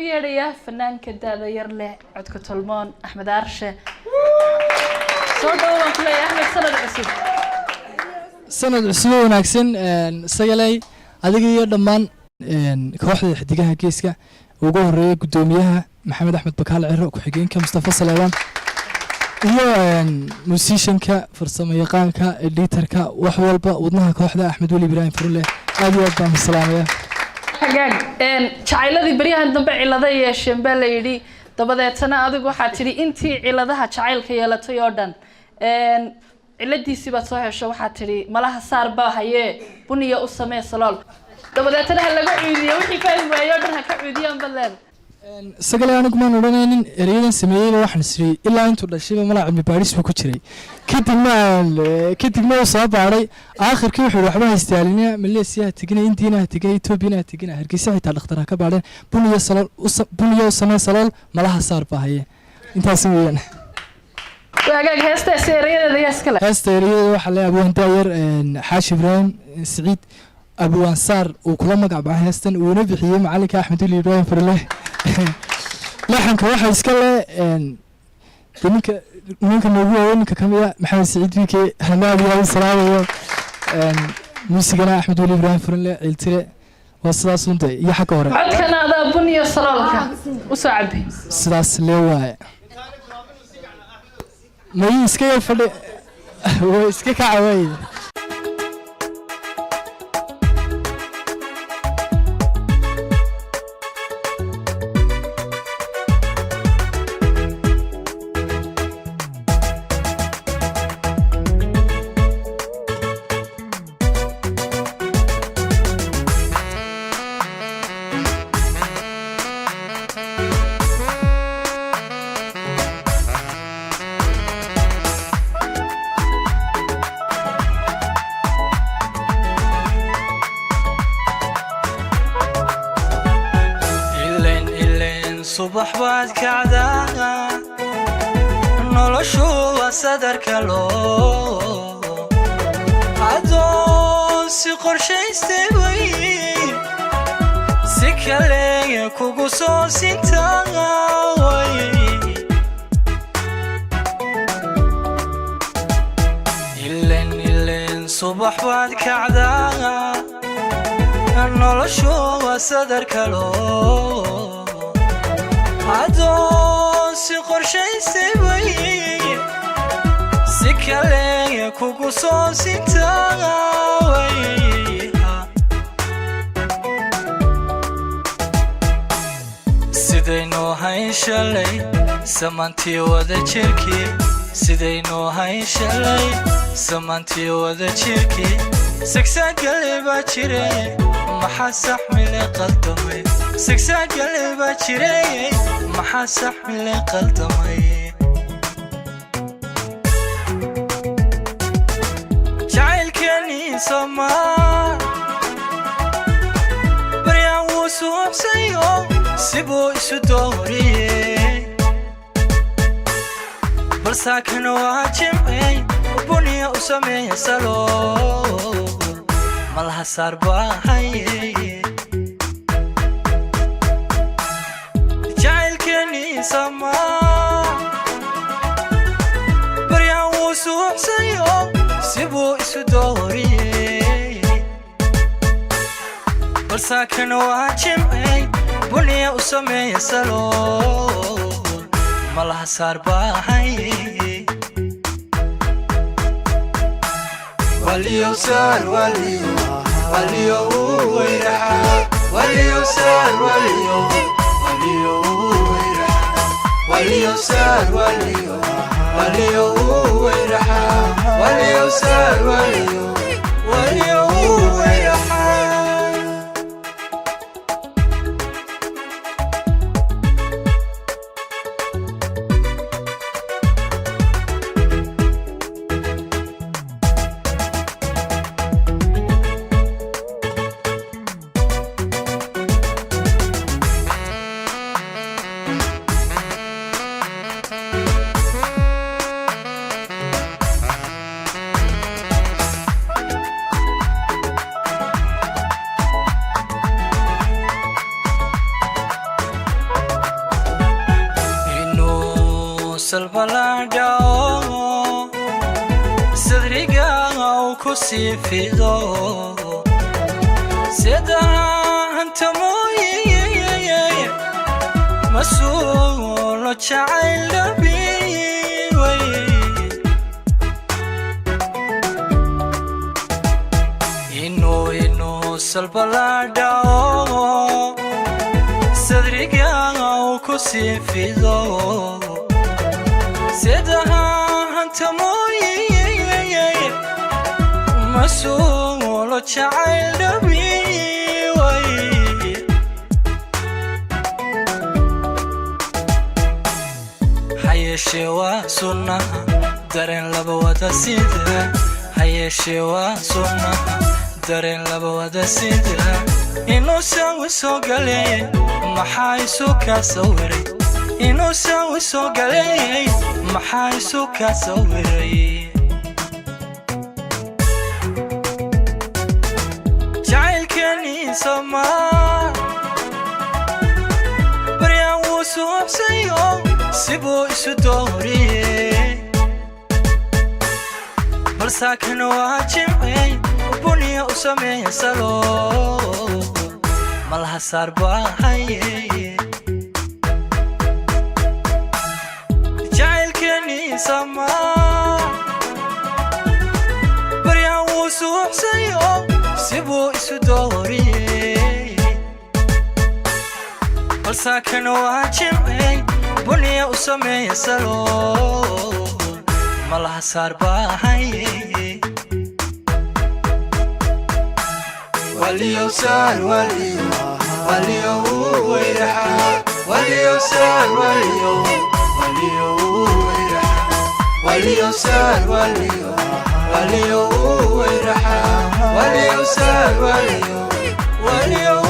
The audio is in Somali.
yeedhayaa fanaanka daada yar leh codka tolmoon Axmed Aarshe soo dhawaan ku leeyahay Axmed sanad cusub wanaagsan sagalay adiga iyo dhammaan kooxda xidigaha geeska ugu horeeyay gudoomiyaha Maxamed Axmed Bakaal Ciro ku xigeenka Mustafa Salaaman iyo musicianka farsamo yaqaanka editorka wax walba wadnaha kooxda Axmed Wali Ibrahim Furle aad iyo aad baan salaamaya xagaag jacayladii bariyahan dambe cilada yeesheen baa la yiri dabadeetana adigu waxa tiri intii ciladaha jacaylka yeelatay oo dhan ciladiisi baad soo hesho waxa tiri malaha saar baa haye buniya u samee salool dabadeetana laga ciidiyo wixii fahmi waayo dhan ha ka ciidiyaan badan sagale anigu ma oranaynin ereyadan sameeyay waxaan isri ilaa intuu dhashay malac cilmi baaris ku jiray kadibna soo baaray aakhirkii wuxuu waxba haystaalina Malaysia tigina Indiana tigina Ethiopia tigina Hargeysa xitaa dhakhtar ka baadeen buniya u samee salool malaha saar baa haye intaas weeyaan واجاك هسته سيرية ذي أسكله هسته وحلا أبو هنداير حاش إبراهيم سعيد أبو أنصار وكل ما قعب هستن ونبي حيم عليك أحمد ولي إبراهيم فرله لحن كواحد إسكله منك موضوع ومنك كمية محمد سعيد فيك هنالي يا سلام موسيقنا أحمد ولي إبراهيم فرله الترى وصلاص وانت يحكي ورا عدكنا هذا بني الصلالك وصعبي سلاس لواء ما يسكي فلي هو يسكي كعوي صبح بعد كعدانا نلشوا صدر كلو عدو سقر شيء استوي سكالي كوكو صوص انتاوي إلين صبح بعد كعدانا نلشوا صدر كلو عدو سقر شيء سوي سكالي كوكو صوص انتاوي سيدينو هاي شالي سمانتي وذا شركي سيدينو هاي شالي سمانتي وذا شركي سكسا قلبا شري محاسح من قلبي سكسا قلبا شري محاسح من قلبي جعل كني سما بريان وسوح سيو سيبو اسو دوري برساكن واجمعي بني اسمي سلول مالها صار باهي جعل كني سما بريان وسوح سيو سيبو اسو دوري برساكن واجمعي بني اسمي سلول مالها صار باهي وليو سال وليو ويرحى وليو سال وليو ويرحى وليو سال وليو ويرحى وليو سال وليو ويرحى salbalada sadriga kusi fido sida anta mooye masuulo jacayl way ino salbalada sadriga kusi fido sida anta mooye masuulo jacayl way hayeshe waa sunnaha dareen laba wada sida hayeshe waa sunnaha dareen laba wada sida inuu soo galay maxaa isu ka sawiray inuu soo galay maxaa isu ka sawiray jacaylkani sama baryaa wuu suuxsayo sibuu isu dooriyey balsaakan waa jimcay buniya u sameeya salo malaha saar baahaye jacaylkani sama baryaa wuu suuxsayo sibuu isu dooriyey balsaakan waa jimcay buniya u sameeya salo malaha saar baahaye وليو سار وليو ويرحى وليو سار وليو ويرحى وليو سار وليو ويرحى وليو سار وليو